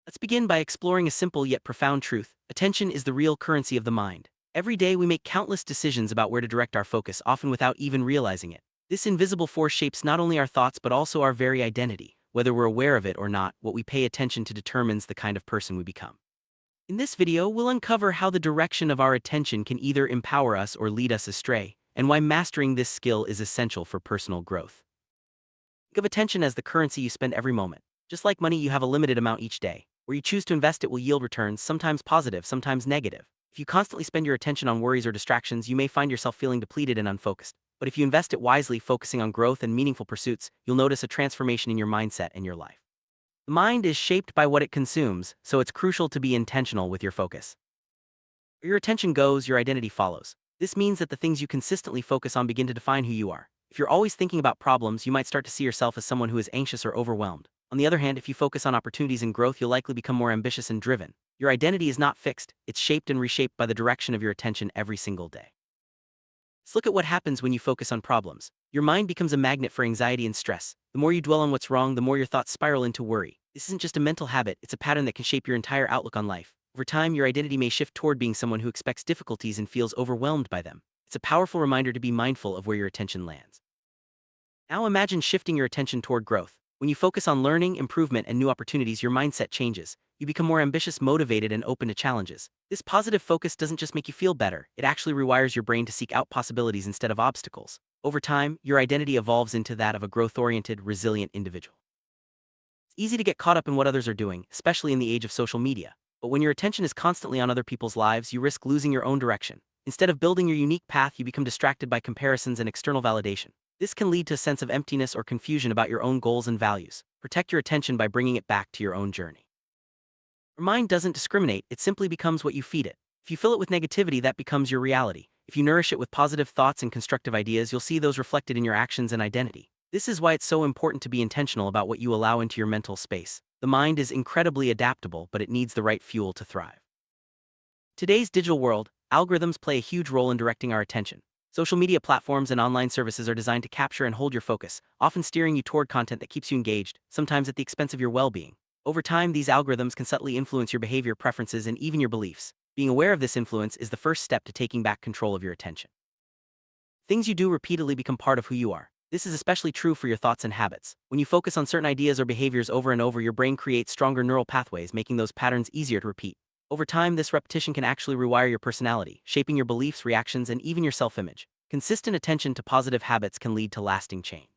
Let's begin by exploring a simple yet profound truth. Attention is the real currency of the mind. Every day we make countless decisions about where to direct our focus, often without even realizing it. This invisible force shapes not only our thoughts but also our very identity. Whether we're aware of it or not, what we pay attention to determines the kind of person we become. In this video, we'll uncover how the direction of our attention can either empower us or lead us astray, and why mastering this skill is essential for personal growth. Think of attention as the currency you spend every moment. Just like money, you have a limited amount each day. Where you choose to invest it will yield returns, sometimes positive, sometimes negative. If you constantly spend your attention on worries or distractions, you may find yourself feeling depleted and unfocused. But if you invest it wisely, focusing on growth and meaningful pursuits, you'll notice a transformation in your mindset and your life. The mind is shaped by what it consumes, so it's crucial to be intentional with your focus. Where your attention goes, your identity follows. This means that the things you consistently focus on begin to define who you are. If you're always thinking about problems, you might start to see yourself as someone who is anxious or overwhelmed. On the other hand, if you focus on opportunities and growth, you'll likely become more ambitious and driven. Your identity is not fixed, it's shaped and reshaped by the direction of your attention every single day. Let's look at what happens when you focus on problems. Your mind becomes a magnet for anxiety and stress. The more you dwell on what's wrong, the more your thoughts spiral into worry. This isn't just a mental habit, it's a pattern that can shape your entire outlook on life. Over time, your identity may shift toward being someone who expects difficulties and feels overwhelmed by them. It's a powerful reminder to be mindful of where your attention lands. Now imagine shifting your attention toward growth. When you focus on learning, improvement, and new opportunities, your mindset changes. You become more ambitious, motivated, and open to challenges. This positive focus doesn't just make you feel better, it actually rewires your brain to seek out possibilities instead of obstacles. Over time, your identity evolves into that of a growth-oriented, resilient individual. It's easy to get caught up in what others are doing, especially in the age of social media. But when your attention is constantly on other people's lives, you risk losing your own direction. Instead of building your unique path, you become distracted by comparisons and external validation. This can lead to a sense of emptiness or confusion about your own goals and values. Protect your attention by bringing it back to your own journey. Your mind doesn't discriminate, it simply becomes what you feed it. If you fill it with negativity, that becomes your reality. If you nourish it with positive thoughts and constructive ideas, you'll see those reflected in your actions and identity. This is why it's so important to be intentional about what you allow into your mental space. The mind is incredibly adaptable, but it needs the right fuel to thrive. Today's digital world, algorithms play a huge role in directing our attention. Social media platforms and online services are designed to capture and hold your focus, often steering you toward content that keeps you engaged, sometimes at the expense of your well-being. Over time, these algorithms can subtly influence your behavior, preferences, and even your beliefs. Being aware of this influence is the first step to taking back control of your attention. Things you do repeatedly become part of who you are. This is especially true for your thoughts and habits. When you focus on certain ideas or behaviors over and over, your brain creates stronger neural pathways, making those patterns easier to repeat. Over time, this repetition can actually rewire your personality, shaping your beliefs, reactions, and even your self-image. Consistent attention to positive habits can lead to lasting change.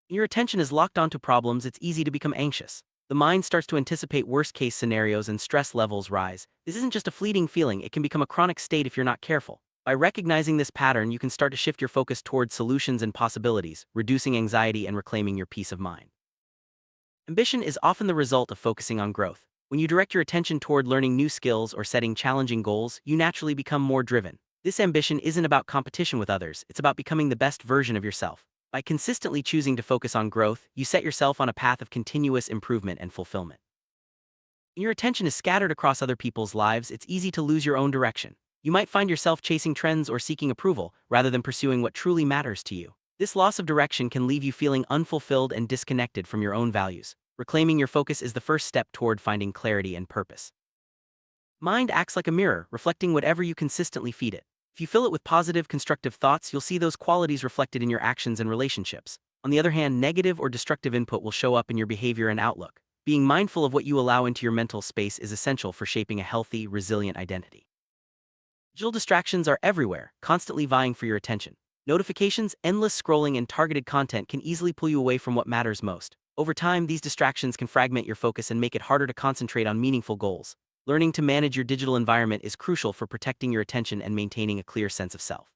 When your attention is locked onto problems, it's easy to become anxious. The mind starts to anticipate worst-case scenarios and stress levels rise. This isn't just a fleeting feeling, it can become a chronic state if you're not careful. By recognizing this pattern, you can start to shift your focus towards solutions and possibilities, reducing anxiety and reclaiming your peace of mind. Ambition is often the result of focusing on growth. When you direct your attention toward learning new skills or setting challenging goals, you naturally become more driven. This ambition isn't about competition with others, it's about becoming the best version of yourself. By consistently choosing to focus on growth, you set yourself on a path of continuous improvement and fulfillment. When your attention is scattered across other people's lives, it's easy to lose your own direction. You might find yourself chasing trends or seeking approval, rather than pursuing what truly matters to you. This loss of direction can leave you feeling unfulfilled and disconnected from your own values. Reclaiming your focus is the first step toward finding clarity and purpose. Mind acts like a mirror, reflecting whatever you consistently feed it. If you fill it with positive, constructive thoughts, you'll see those qualities reflected in your actions and relationships. On the other hand, negative or destructive input will show up in your behavior and outlook. Being mindful of what you allow into your mental space is essential for shaping a healthy, resilient identity. Digital distractions are everywhere, constantly vying for your attention. Notifications, endless scrolling, and targeted content can easily pull you away from what matters most. Over time, these distractions can fragment your focus and make it harder to concentrate on meaningful goals. Learning to manage your digital environment is crucial for protecting your attention and maintaining a clear sense of self.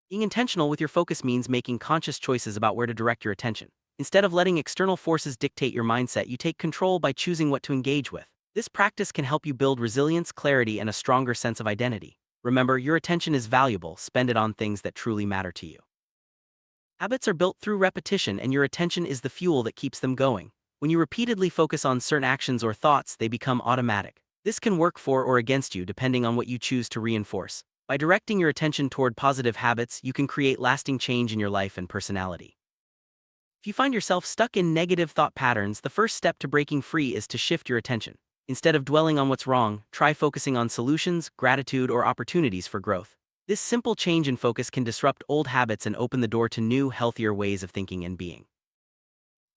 Being intentional with your focus means making conscious choices about where to direct your attention. Instead of letting external forces dictate your mindset, you take control by choosing what to engage with. This practice can help you build resilience, clarity, and a stronger sense of identity. Remember, your attention is valuable, spend it on things that truly matter to you. Habits are built through repetition, and your attention is the fuel that keeps them going. When you repeatedly focus on certain actions or thoughts, they become automatic. This can work for or against you depending on what you choose to reinforce. By directing your attention toward positive habits, you can create lasting change in your life and personality. If you find yourself stuck in negative thought patterns, the first step to breaking free is to shift your attention. Instead of dwelling on what's wrong, try focusing on solutions, gratitude, or opportunities for growth. This simple change in focus can disrupt old habits and open the door to new, healthier ways of thinking and being.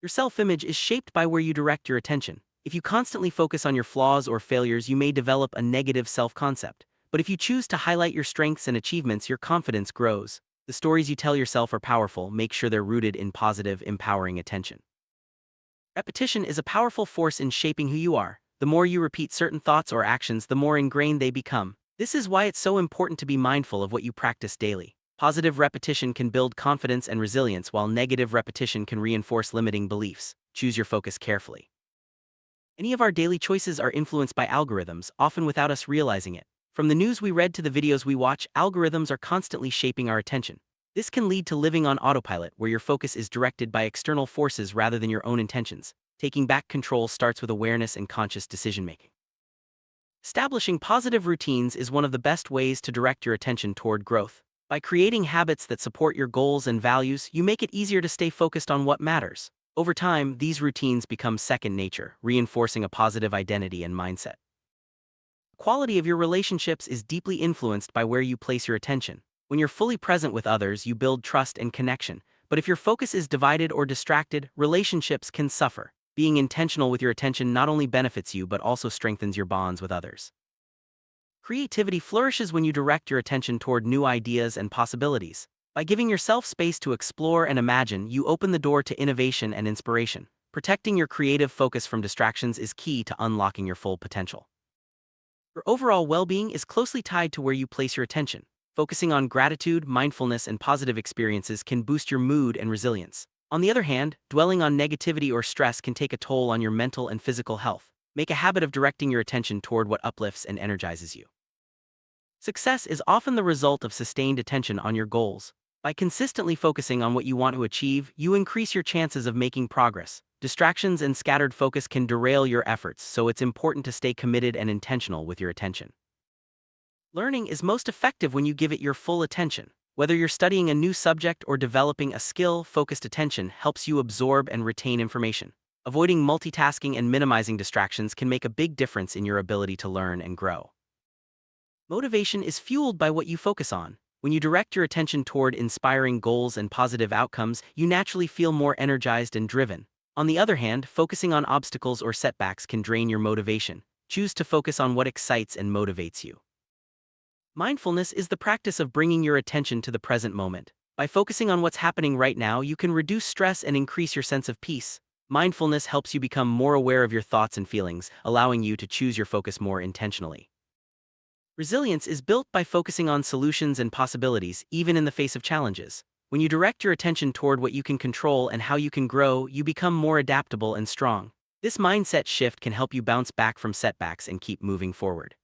Your self-image is shaped by where you direct your attention. If you constantly focus on your flaws or failures, you may develop a negative self-concept. But if you choose to highlight your strengths and achievements, your confidence grows. The stories you tell yourself are powerful. Make sure they're rooted in positive, empowering attention. Repetition is a powerful force in shaping who you are. The more you repeat certain thoughts or actions, the more ingrained they become. This is why it's so important to be mindful of what you practice daily. Positive repetition can build confidence and resilience, while negative repetition can reinforce limiting beliefs. Choose your focus carefully. Any of our daily choices are influenced by algorithms, often without us realizing it. From the news we read to the videos we watch, algorithms are constantly shaping our attention. This can lead to living on autopilot, where your focus is directed by external forces rather than your own intentions. Taking back control starts with awareness and conscious decision-making. Establishing positive routines is one of the best ways to direct your attention toward growth. By creating habits that support your goals and values, you make it easier to stay focused on what matters. Over time, these routines become second nature, reinforcing a positive identity and mindset. The quality of your relationships is deeply influenced by where you place your attention. When you're fully present with others, you build trust and connection. But if your focus is divided or distracted, relationships can suffer. Being intentional with your attention not only benefits you but also strengthens your bonds with others. Creativity flourishes when you direct your attention toward new ideas and possibilities. By giving yourself space to explore and imagine, you open the door to innovation and inspiration. Protecting your creative focus from distractions is key to unlocking your full potential. Your overall well-being is closely tied to where you place your attention. Focusing on gratitude, mindfulness, and positive experiences can boost your mood and resilience. On the other hand, dwelling on negativity or stress can take a toll on your mental and physical health. Make a habit of directing your attention toward what uplifts and energizes you. Success is often the result of sustained attention on your goals. By consistently focusing on what you want to achieve, you increase your chances of making progress. Distractions and scattered focus can derail your efforts, so it's important to stay committed and intentional with your attention. Learning is most effective when you give it your full attention. Whether you're studying a new subject or developing a skill, focused attention helps you absorb and retain information. Avoiding multitasking and minimizing distractions can make a big difference in your ability to learn and grow. Motivation is fueled by what you focus on. When you direct your attention toward inspiring goals and positive outcomes, you naturally feel more energized and driven. On the other hand, focusing on obstacles or setbacks can drain your motivation. Choose to focus on what excites and motivates you. Mindfulness is the practice of bringing your attention to the present moment. By focusing on what's happening right now, you can reduce stress and increase your sense of peace. Mindfulness helps you become more aware of your thoughts and feelings, allowing you to choose your focus more intentionally. Resilience is built by focusing on solutions and possibilities, even in the face of challenges. When you direct your attention toward what you can control and how you can grow, you become more adaptable and strong. This mindset shift can help you bounce back from setbacks and keep moving forward.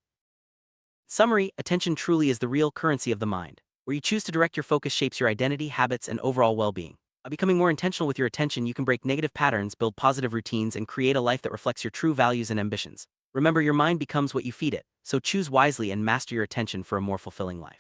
Summary: attention truly is the real currency of the mind. Where you choose to direct your focus shapes your identity, habits, and overall well-being. By becoming more intentional with your attention, you can break negative patterns, build positive routines, and create a life that reflects your true values and ambitions. Remember, your mind becomes what you feed it, so choose wisely and master your attention for a more fulfilling life.